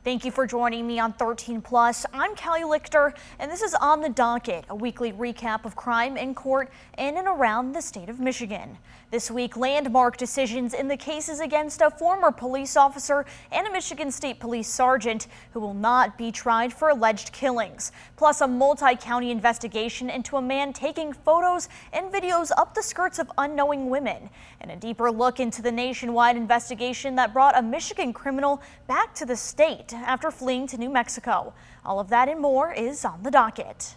Thank you for joining me on 13 Plus. I'm Cali Lichter, and this is On the Docket, a weekly recap of crime in court in and around the state of Michigan. This week, landmark decisions in the cases against a former police officer and a Michigan State Police sergeant who will not be tried for alleged killings. Plus, a multi-county investigation into a man taking photos and videos up the skirts of unknowing women. And a deeper look into the nationwide investigation that brought a Michigan criminal back to the state after fleeing to New Mexico. All of that and more is on the docket.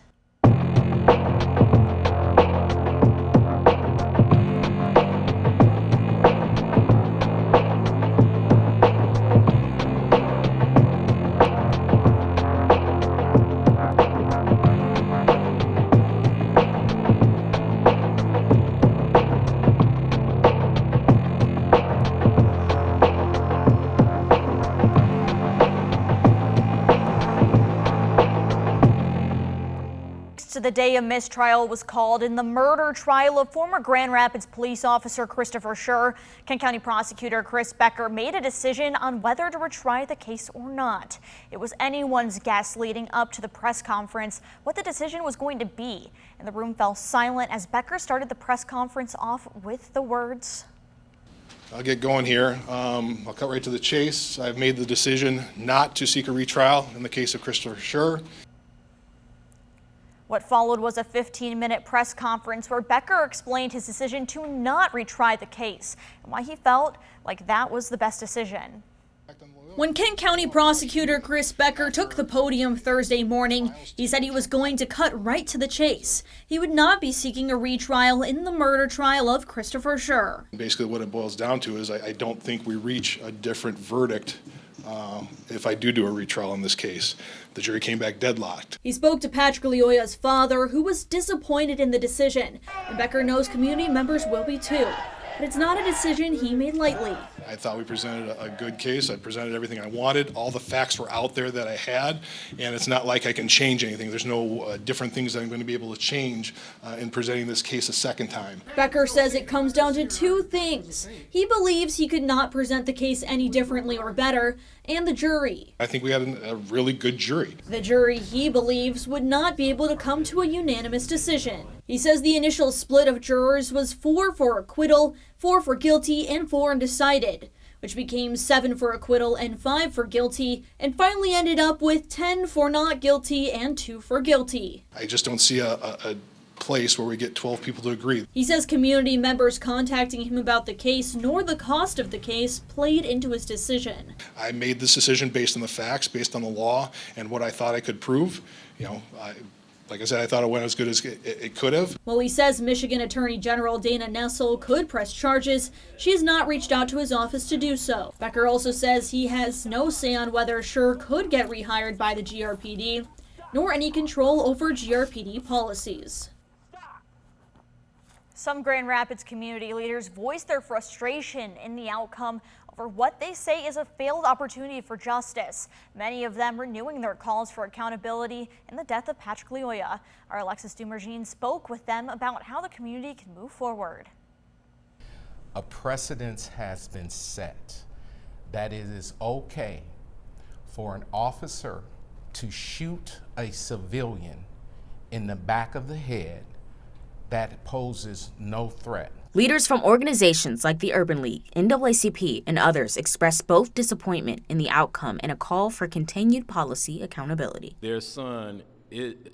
The day a mistrial was called in the murder trial of former Grand Rapids police officer Christopher Sher. Kent County prosecutor Chris Becker made a decision on whether to retry the case or not. It was anyone's guess leading up to the press conference what the decision was going to be, and the room fell silent as Becker started the press conference off with the words, "I'll get going here. I'll cut right to the chase. I've made the decision not to seek a retrial in the case of Christopher Sher." What followed was a 15-minute press conference where Becker explained his decision to not retry the case and why he felt like that was the best decision. When Kent County prosecutor Chris Becker took the podium Thursday morning, he said he was going to cut right to the chase. He would not be seeking a retrial in the murder trial of Christopher Sher. Basically what it boils down to is I don't think we reach a different verdict if I do a retrial in this case. The jury came back deadlocked. He spoke to Patrick Leoya's father, who was disappointed in the decision, and Becker knows community members will be too. But it's not a decision he made lightly. I thought we presented a good case. I presented everything I wanted. All the facts were out there that I had, and it's not like I can change anything. There's no different things that I'm going to be able to change in presenting this case a second time. Becker says it comes down to two things. He believes he could not present the case any differently or better, and the jury. I think we had a really good jury. The jury, he believes, would not be able to come to a unanimous decision. He says the initial split of jurors was 4 for acquittal, 4 for guilty, and 4 undecided, which became 7 for acquittal and 5 for guilty, and finally ended up with 10 for not guilty and 2 for guilty. I just don't see a place where we get 12 people to agree. He says community members contacting him about the case nor the cost of the case played into his decision. I made this decision based on the facts, based on the law, and what I thought I could prove. Like I said, I thought it went as good as it could have. While he says Michigan Attorney General Dana Nessel could press charges, she has not reached out to his office to do so. Becker also says he has no say on whether Sher could get rehired by the GRPD, nor any control over GRPD policies. Some Grand Rapids community leaders voiced their frustration in the outcome over what they say is a failed opportunity for justice. Many of them renewing their calls for accountability in the death of Patrick Leoya. Our Alexis Dumergine spoke with them about how the community can move forward. A precedent has been set that it is okay for an officer to shoot a civilian in the back of the head that poses no threat. Leaders from organizations like the Urban League, NAACP, and others expressed both disappointment in the outcome and a call for continued policy accountability. Their son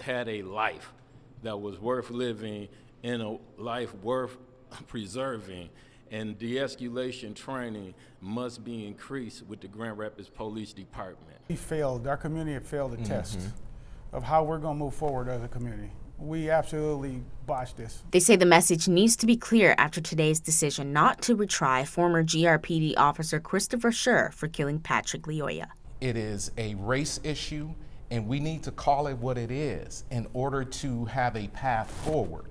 had a life that was worth living and a life worth preserving, and de-escalation training must be increased with the Grand Rapids Police Department. Our community had failed the test of how we're going to move forward as a community. We absolutely botched this. They say the message needs to be clear after today's decision not to retry former GRPD officer Christopher Sher for killing Patrick Leoya. It is a race issue, and we need to call it what it is in order to have a path forward.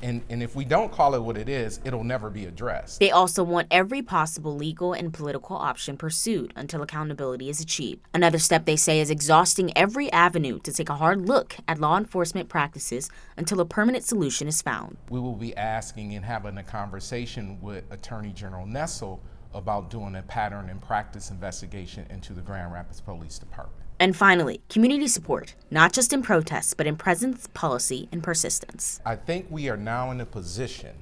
And if we don't call it what it is, it'll never be addressed. They also want every possible legal and political option pursued until accountability is achieved. Another step, they say, is exhausting every avenue to take a hard look at law enforcement practices until a permanent solution is found. We will be asking and having a conversation with Attorney General Nessel about doing a pattern and practice investigation into the Grand Rapids Police Department. And finally, community support, not just in protests, but in presence, policy, and persistence. I think we are now in a position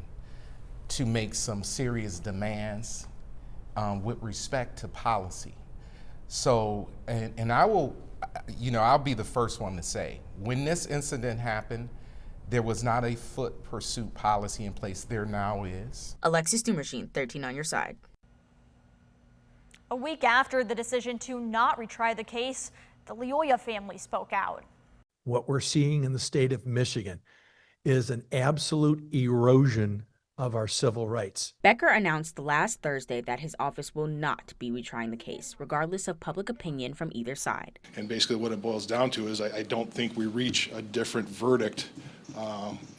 to make some serious demands with respect to policy. So, and I will, I'll be the first one to say, when this incident happened, there was not a foot pursuit policy in place. There now is. Alexis Dumershine, 13 on your side. A week after the decision to not retry the case, the Leoya family spoke out. What we're seeing in the state of Michigan is an absolute erosion of our civil rights. Becker announced last Thursday that his office will not be retrying the case, regardless of public opinion from either side. And basically what it boils down to is I don't think we reach a different verdict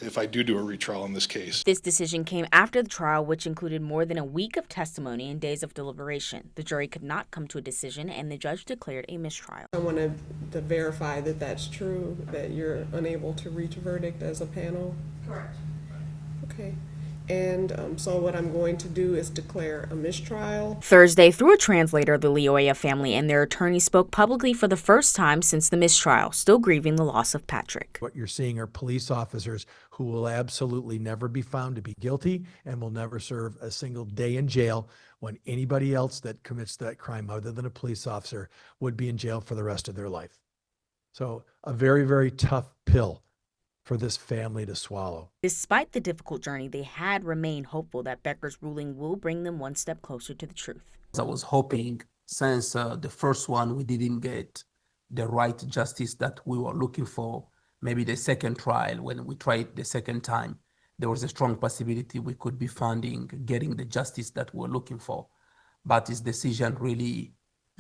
if I do a retrial in this case. This decision came after the trial, which included more than a week of testimony and days of deliberation. The jury could not come to a decision, and the judge declared a mistrial. I want to verify that that's true, that you're unable to reach a verdict as a panel? Correct. Okay. And so what I'm going to do is declare a mistrial. Thursday, through a translator, the Leoya family and their attorney spoke publicly for the first time since the mistrial, still grieving the loss of Patrick. What you're seeing are police officers who will absolutely never be found to be guilty and will never serve a single day in jail, when anybody else that commits that crime other than a police officer would be in jail for the rest of their life. So a very, very tough pill for this family to swallow. Despite the difficult journey, they had remained hopeful that Becker's ruling will bring them one step closer to the truth. I was hoping, since the first one we didn't get the right justice that we were looking for, maybe the second trial, when we tried the second time, there was a strong possibility we could be getting the justice that we're looking for. But his decision really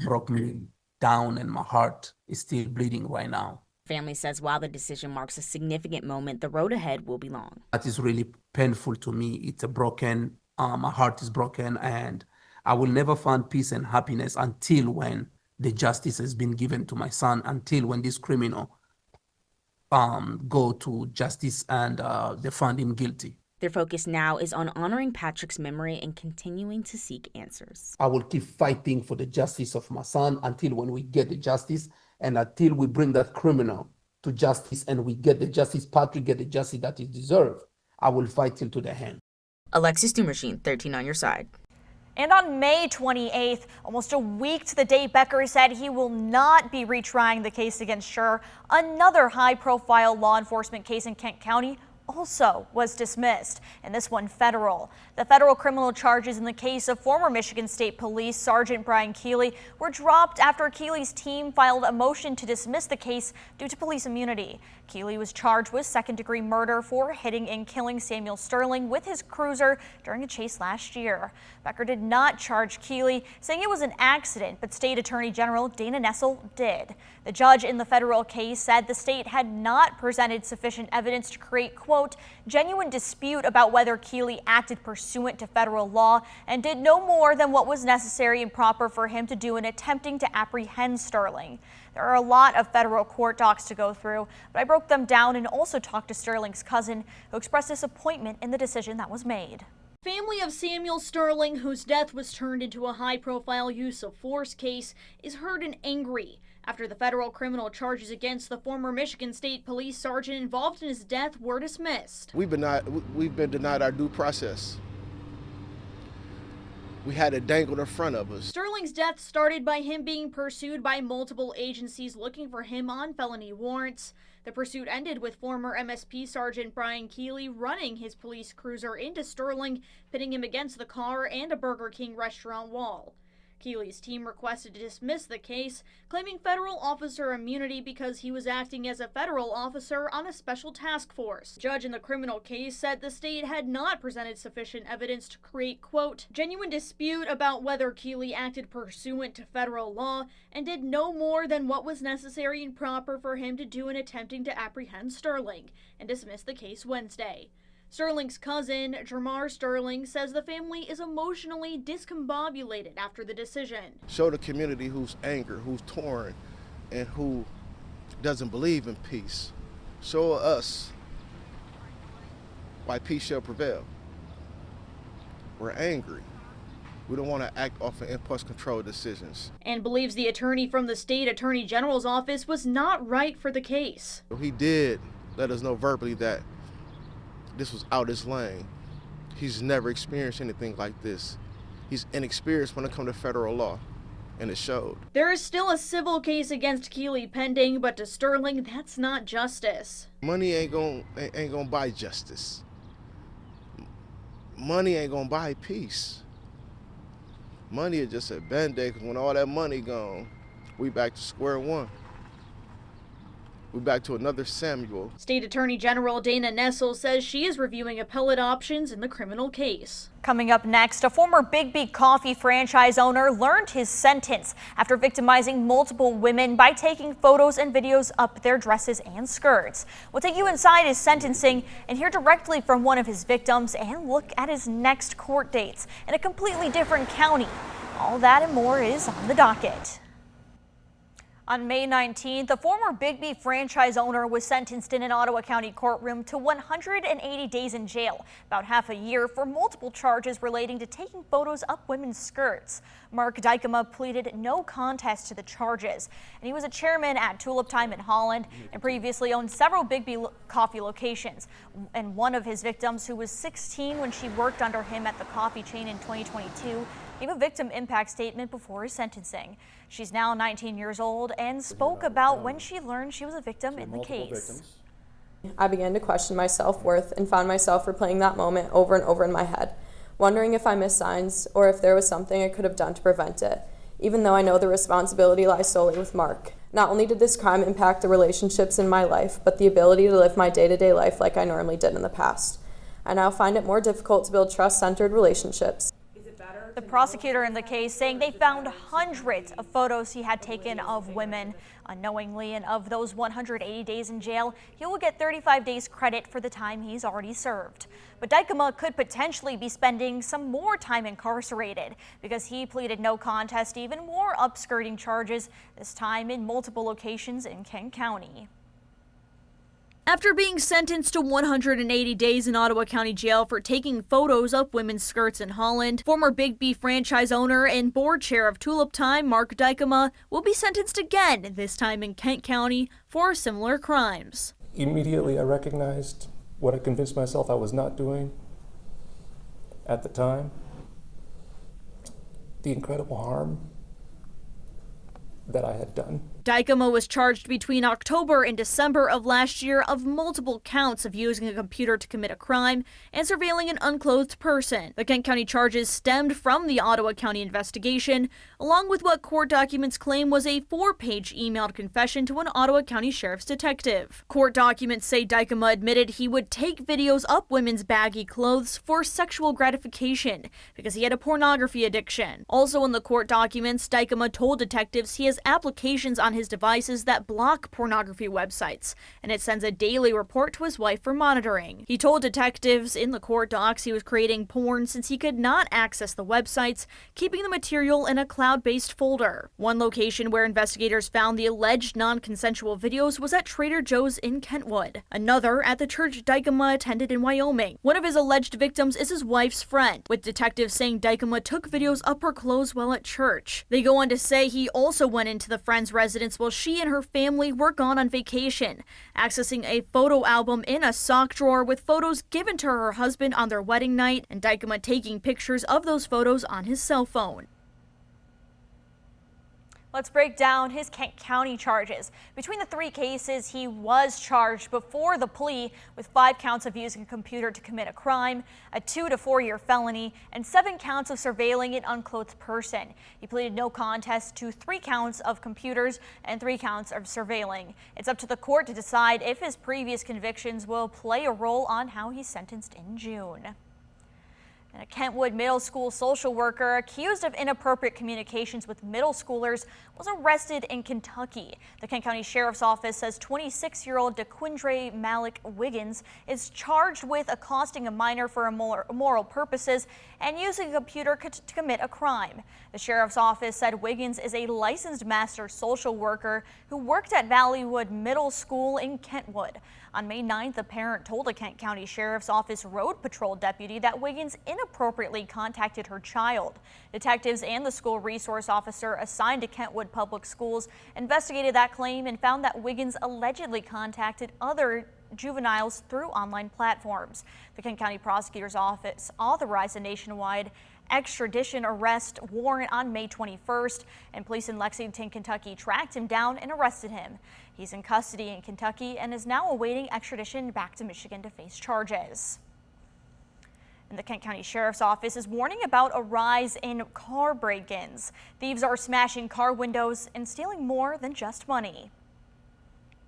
broke me down, and my heart is still bleeding right now. Family says while the decision marks a significant moment, the road ahead will be long. That is really painful to me. It's a broken, my heart is broken, and I will never find peace and happiness until when the justice has been given to my son, until when this criminal go to justice and they find him guilty. Their focus now is on honoring Patrick's memory and continuing to seek answers. I will keep fighting for the justice of my son until when we get the justice, and until we bring that criminal to justice and we get the justice, Patrick get the justice that he deserves. I will fight till to the end. Alexis Dumershine, 13 on your side. And on May 28th, almost a week to the date Becker said he will not be retrying the case against Sher, another high-profile law enforcement case in Kent County also was dismissed, and this one federal. The federal criminal charges in the case of former Michigan State Police Sergeant Brian Keeley were dropped after Keeley's team filed a motion to dismiss the case due to police immunity. Keeley was charged with second-degree murder for hitting and killing Samuel Sterling with his cruiser during a chase last year. Becker did not charge Keeley, saying it was an accident, but State Attorney General Dana Nessel did. The judge in the federal case said the state had not presented sufficient evidence to create, quote, genuine dispute about whether Keeley acted pursuant to federal law and did no more than what was necessary and proper for him to do in attempting to apprehend Sterling. There are a lot of federal court docs to go through, but I broke them down and also talked to Sterling's cousin, who expressed disappointment in the decision that was made. Family of Samuel Sterling, whose death was turned into a high-profile use of force case, is hurt and angry after the federal criminal charges against the former Michigan State Police sergeant involved in his death were dismissed. We've been denied our due process. We had it dangled in front of us. Sterling's death started by him being pursued by multiple agencies looking for him on felony warrants. The pursuit ended with former MSP Sergeant Brian Keeley running his police cruiser into Sterling, pitting him against the car and a Burger King restaurant wall. Keeley's team requested to dismiss the case, claiming federal officer immunity because he was acting as a federal officer on a special task force. The judge in the criminal case said the state had not presented sufficient evidence to create, quote, genuine dispute about whether Keeley acted pursuant to federal law and did no more than what was necessary and proper for him to do in attempting to apprehend Sterling, and dismissed the case Wednesday. Sterling's cousin, Jermar Sterling, says the family is emotionally discombobulated after the decision. Show the community who's angry, who's torn, and who doesn't believe in peace. Show us why peace shall prevail. We're angry. We don't want to act off of impulse control decisions. And believes the attorney from the state attorney general's office was not right for the case. He did let us know verbally that this was out his lane. He's never experienced anything like this. He's inexperienced when it comes to federal law, and it showed. There is still a civil case against Keeley pending, but to Sterling, that's not justice. Money ain't gonna buy justice. Money ain't gonna buy peace. Money is just a band-aid, because when all that money gone, we back to square one. We back to another Samuel. State Attorney General Dana Nessel says she is reviewing appellate options in the criminal case. Coming up next, a former Big B Coffee franchise owner learned his sentence after victimizing multiple women by taking photos and videos up their dresses and skirts. We'll take you inside his sentencing and hear directly from one of his victims and look at his next court dates in a completely different county. All that and more is on the docket. On May 19th, a former Big B franchise owner was sentenced in an Ottawa County courtroom to 180 days in jail, about half a year, for multiple charges relating to taking photos up women's skirts. Mark Dika pleaded no contest to the charges, and he was a chairman at Tulip Time in Holland and previously owned several Big B coffee locations. And one of his victims, who was 16 when she worked under him at the coffee chain in 2022, gave a victim impact statement before his sentencing. She's now 19 years old and spoke about when she learned she was a victim in the case. I began to question my self-worth and found myself replaying that moment over and over in my head, wondering if I missed signs or if there was something I could have done to prevent it, even though I know the responsibility lies solely with Mark. Not only did this crime impact the relationships in my life, but the ability to live my day-to-day life like I normally did in the past. I now find it more difficult to build trust-centered relationships. The prosecutor in the case saying they found hundreds of photos he had taken of women unknowingly, and of those 180 days in jail, he will get 35 days credit for the time he's already served. But Dika could potentially be spending some more time incarcerated because he pleaded no contest to even more upskirting charges, this time in multiple locations in Kent County. After being sentenced to 180 days in Ottawa County Jail for taking photos up women's skirts in Holland, former Big B franchise owner and board chair of Tulip Time, Mark Dika, will be sentenced again, this time in Kent County, for similar crimes. Immediately, I recognized what I convinced myself I was not doing at the time, the incredible harm that I had done. Dika was charged between October and December of last year of multiple counts of using a computer to commit a crime and surveilling an unclothed person. The Kent County charges stemmed from the Ottawa County investigation, along with what court documents claim was a 4-page emailed confession to an Ottawa County Sheriff's detective. Court documents say Dika admitted he would take videos up women's baggy clothes for sexual gratification because he had a pornography addiction. Also in the court documents, Dika told detectives he has applications on his devices that block pornography websites, and it sends a daily report to his wife for monitoring. He told detectives in the court docs he was creating porn since he could not access the websites, keeping the material in a cloud-based folder. One location where investigators found the alleged non-consensual videos was at Trader Joe's in Kentwood. Another at the church Dika attended in Wyoming. One of his alleged victims is his wife's friend, with detectives saying Dika took videos up her clothes while at church. They go on to say he also went into the friend's residence while she and her family were gone on vacation, accessing a photo album in a sock drawer with photos given to her husband on their wedding night, and Dika taking pictures of those photos on his cell phone. Let's break down his Kent County charges. Between the 3 cases, he was charged before the plea with 5 counts of using a computer to commit a crime, a 2 to 4 year felony, and 7 counts of surveilling an unclothed person. He pleaded no contest to 3 counts of computers and 3 counts of surveilling. It's up to the court to decide if his previous convictions will play a role on how he's sentenced in June. And a Kentwood Middle School social worker accused of inappropriate communications with middle schoolers was arrested in Kentucky. The Kent County Sheriff's Office says 26-year-old DeQuindre Malik Wiggins is charged with accosting a minor for immoral purposes and using a computer to commit a crime. The Sheriff's Office said Wiggins is a licensed master social worker who worked at Valleywood Middle School in Kentwood. On May 9th, a parent told a Kent County Sheriff's Office road patrol deputy that Wiggins inappropriately inappropriately contacted her child. Detectives and the school resource officer assigned to Kentwood Public Schools investigated that claim and found that Wiggins allegedly contacted other juveniles through online platforms. The Kent County Prosecutor's Office authorized a nationwide extradition arrest warrant on May 21st, and police in Lexington, Kentucky tracked him down and arrested him. He's in custody in Kentucky and is now awaiting extradition back to Michigan to face charges. And the Kent County Sheriff's Office is warning about a rise in car break-ins. Thieves are smashing car windows and stealing more than just money.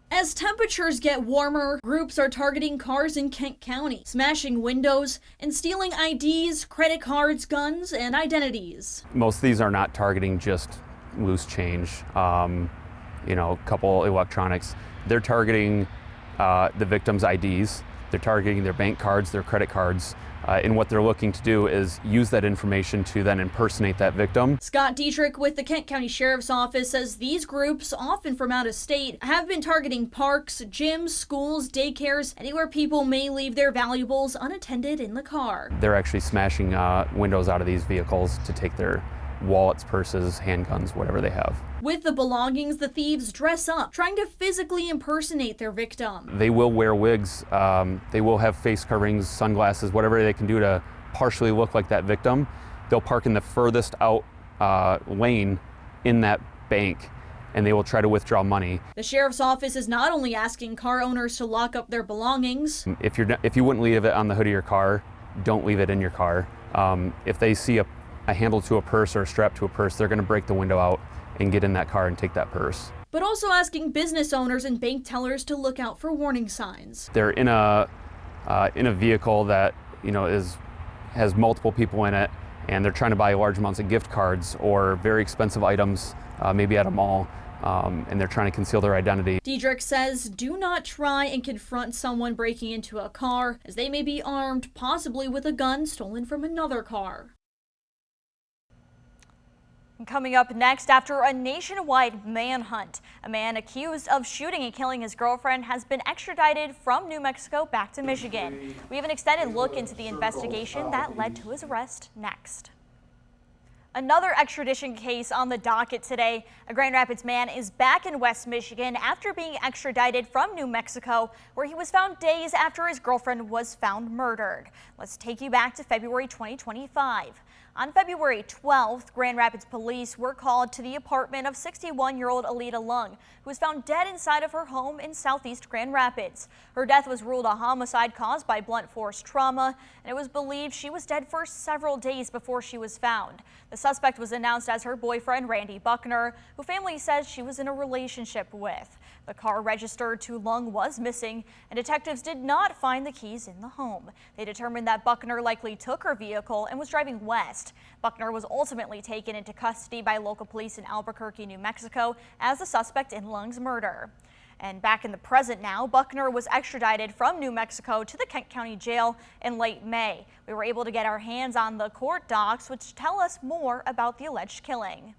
As temperatures get warmer, groups are targeting cars in Kent County, smashing windows and stealing IDs, credit cards, guns, and identities. Most of these are not targeting just loose change, a couple electronics. They're targeting the victim's IDs. They're targeting their bank cards, their credit cards. And what they're looking to do is use that information to then impersonate that victim. Scott Dietrich with the Kent County Sheriff's Office says these groups, often from out of state, have been targeting parks, gyms, schools, daycares, anywhere people may leave their valuables unattended in the car. They're actually smashing windows out of these vehicles to take their wallets, purses, handguns, whatever they have. With the belongings, the thieves dress up, trying to physically impersonate their victim. They will wear wigs, they will have face coverings, sunglasses, whatever they can do to partially look like that victim. They'll park in the furthest out lane in that bank, and they will try to withdraw money. The Sheriff's Office is not only asking car owners to lock up their belongings. If you wouldn't leave it on the hood of your car, don't leave it in your car. If they see a handle to a purse or a strap to a purse, they're going to break the window out and get in that car and take that purse. But also asking business owners and bank tellers to look out for warning signs. They're in a vehicle that has multiple people in it, and they're trying to buy large amounts of gift cards or very expensive items, maybe at a mall, and they're trying to conceal their identity. Diedrich says do not try and confront someone breaking into a car, as they may be armed, possibly with a gun stolen from another car. Coming up next, after a nationwide manhunt, a man accused of shooting and killing his girlfriend has been extradited from New Mexico back to Michigan. We have an extended look into the investigation that led to his arrest next. Another extradition case on the docket today. A Grand Rapids man is back in West Michigan after being extradited from New Mexico, where he was found days after his girlfriend was found murdered. Let's take you back to February 2025. On February 12th, Grand Rapids police were called to the apartment of 61-year-old Alita Lung, who was found dead inside of her home in southeast Grand Rapids. Her death was ruled a homicide caused by blunt force trauma, and it was believed she was dead for several days before she was found. The suspect was announced as her boyfriend, Randy Buckner, who family says she was in a relationship with. The car registered to Lung was missing, and detectives did not find the keys in the home. They determined that Buckner likely took her vehicle and was driving west. Buckner was ultimately taken into custody by local police in Albuquerque, New Mexico, as the suspect in Lung's murder. And back in the present now, Buckner was extradited from New Mexico to the Kent County Jail in late May. We were able to get our hands on the court docs, which tell us more about the alleged killing.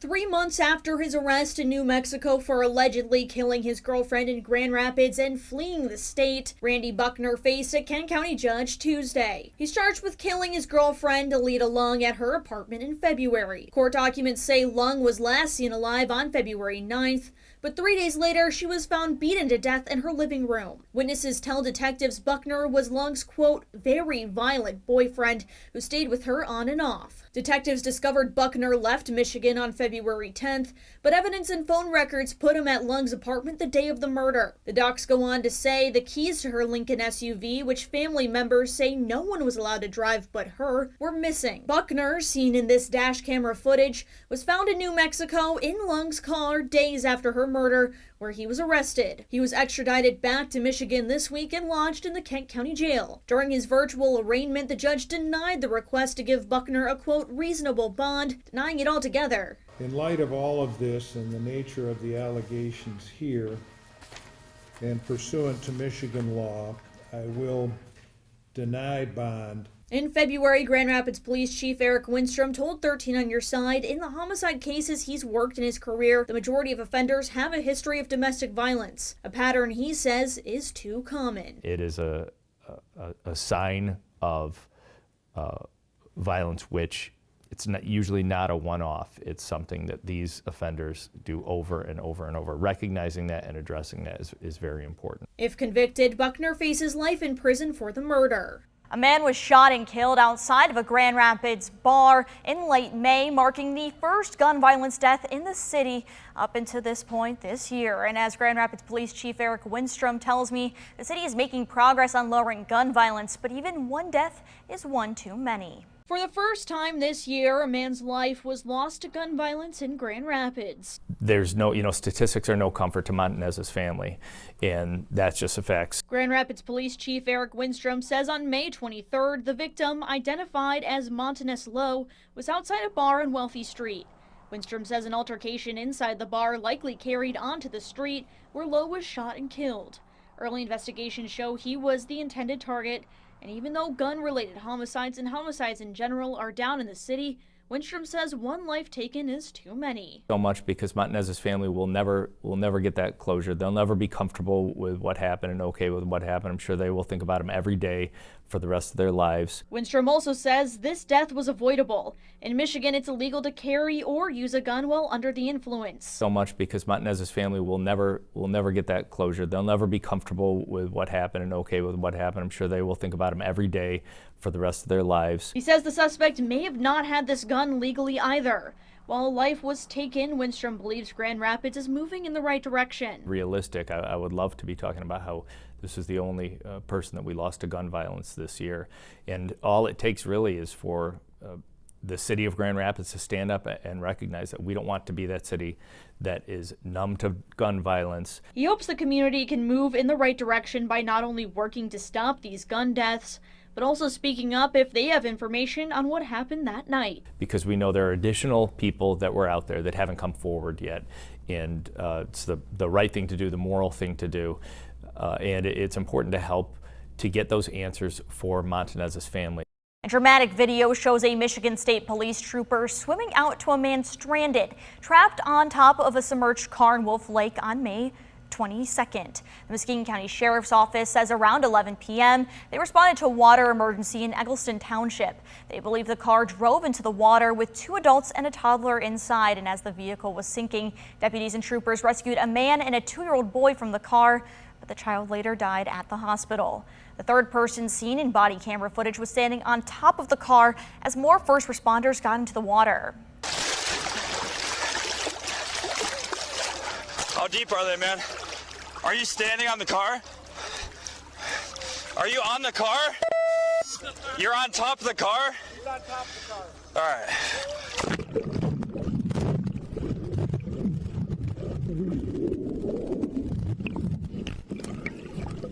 3 months after his arrest in New Mexico for allegedly killing his girlfriend in Grand Rapids and fleeing the state, Randy Buckner faced a Kent County judge Tuesday. He's charged with killing his girlfriend, Alita Lung, at her apartment in February. Court documents say Lung was last seen alive on February 9th, but 3 days later, she was found beaten to death in her living room. Witnesses tell detectives Buckner was Lung's, quote, very violent boyfriend who stayed with her on and off. Detectives discovered Buckner left Michigan on February 10th, but evidence and phone records put him at Lung's apartment the day of the murder. The docs go on to say the keys to her Lincoln SUV, which family members say no one was allowed to drive but her, were missing. Buckner, seen in this dash camera footage, was found in New Mexico in Lung's car days after her murder, where he was arrested. He was extradited back to Michigan this week and lodged in the Kent County Jail. During his virtual arraignment, the judge denied the request to give Buckner a, quote, reasonable bond, denying it altogether. In light of all of this and the nature of the allegations here, and pursuant to Michigan law, I will deny bond. In February, Grand Rapids Police Chief Eric Winstrom told 13 on Your Side, in the homicide cases he's worked in his career, the majority of offenders have a history of domestic violence, a pattern he says is too common. It is a sign of violence, which it's usually not a one-off. It's something that these offenders do over and over and over. Recognizing that and addressing that is very important. If convicted, Buckner faces life in prison for the murder. A man was shot and killed outside of a Grand Rapids bar in late May, marking the first gun violence death in the city up until this point this year. And as Grand Rapids Police Chief Eric Winstrom tells me, the city is making progress on lowering gun violence, but even one death is one too many. For the first time this year, a man's life was lost to gun violence in Grand Rapids. There's no, statistics are no comfort to Montanez's family, and that's just a fact. Grand Rapids Police Chief Eric Winstrom says on May 23rd, the victim, identified as Montanez Lowe, was outside a bar on Wealthy Street. Winstrom says an altercation inside the bar likely carried onto the street where Lowe was shot and killed. Early investigations show he was the intended target. And even though gun-related homicides and homicides in general are down in the city, Winstrom says one life taken is too many. So much because Montanez's family will never get that closure. They'll never be comfortable with what happened and okay with what happened. I'm sure they will think about him every day for the rest of their lives. Winstrom also says this death was avoidable. In Michigan, it's illegal to carry or use a gun while under the influence. So much because Montanez's family will never get that closure. They'll never be comfortable with what happened and okay with what happened. I'm sure they will think about him every day for the rest of their lives. He says the suspect may have not had this gun legally either. While a life was taken, Winstrom believes Grand Rapids is moving in the right direction. Realistic, I would love to be talking about how this is the only person that we lost to gun violence this year. And all it takes really is for the city of Grand Rapids to stand up and recognize that we don't want to be that city that is numb to gun violence. He hopes the community can move in the right direction by not only working to stop these gun deaths, but also speaking up if they have information on what happened that night. Because we know there are additional people that were out there that haven't come forward yet. And it's the right thing to do, the moral thing to do. And it's important to help to get those answers for Montanez's family. A dramatic video shows a Michigan State Police trooper swimming out to a man stranded, trapped on top of a submerged car in Wolf Lake on May 22nd. The Muskegon County Sheriff's Office says around 11 p.m. they responded to a water emergency in Eggleston Township. They believe the car drove into the water with 2 adults and a toddler inside, and as the vehicle was sinking, deputies and troopers rescued a man and a 2-year-old boy from the car, but the child later died at the hospital. The third person seen in body camera footage was standing on top of the car as more first responders got into the water. How deep are they, man? Are you standing on the car? Are you on the car? You're on top of the car? He's on top of the car. All right.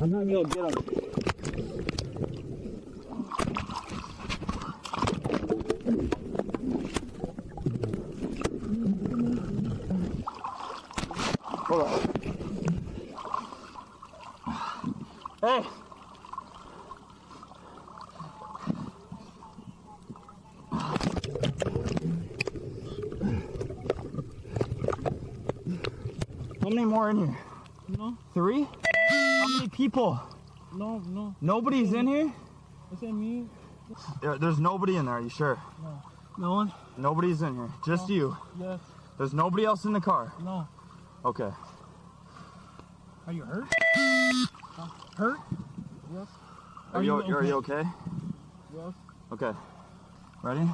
I'm not gonna get him. Hold on. Hey! How many more in here? No. 3? How many people? No. Nobody's in here? Is it me? There's nobody in there, are you sure? No. No one? Nobody's in here, just you. Yes. There's nobody else in the car? No. Okay. Are you hurt? Hurt? Yes. Are you okay? Yes. Okay. Ready?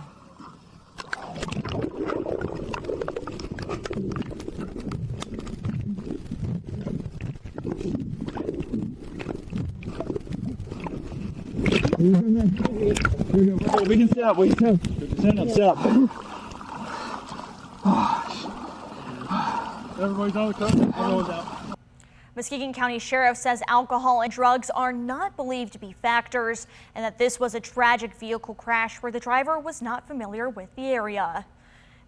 We can sit up. We can sit up. Everybody's on the car. Everyone's out. Muskegon County Sheriff says alcohol and drugs are not believed to be factors and that this was a tragic vehicle crash where the driver was not familiar with the area.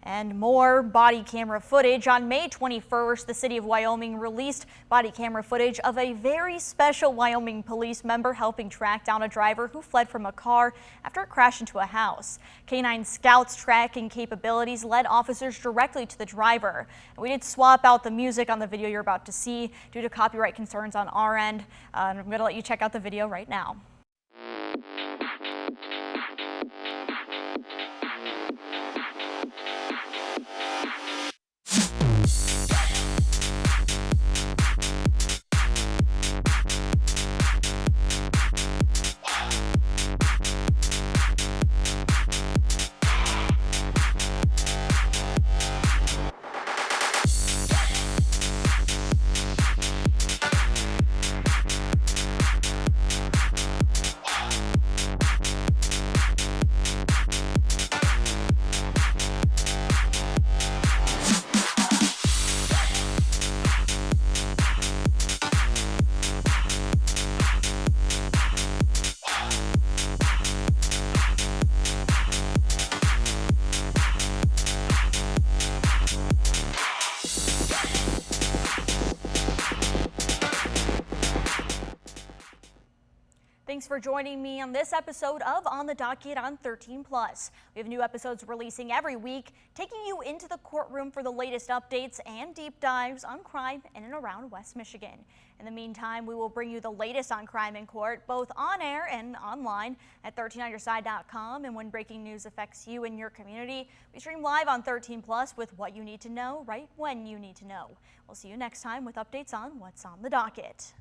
And more body camera footage. On May 21st, the city of Wyoming released body camera footage of a very special Wyoming police member helping track down a driver who fled from a car after it crashed into a house. K9 Scouts tracking capabilities led officers directly to the driver. And we did swap out the music on the video you're about to see due to copyright concerns on our end. I'm going to let you check out the video right now. Thanks for joining me on this episode of On the Docket on 13 Plus. We have new episodes releasing every week, taking you into the courtroom for the latest updates and deep dives on crime in and around West Michigan. In the meantime, we will bring you the latest on crime in court, both on air and online at 13onyourside.com. And when breaking news affects you and your community, we stream live on 13 Plus with what you need to know right when you need to know. We'll see you next time with updates on what's on the docket.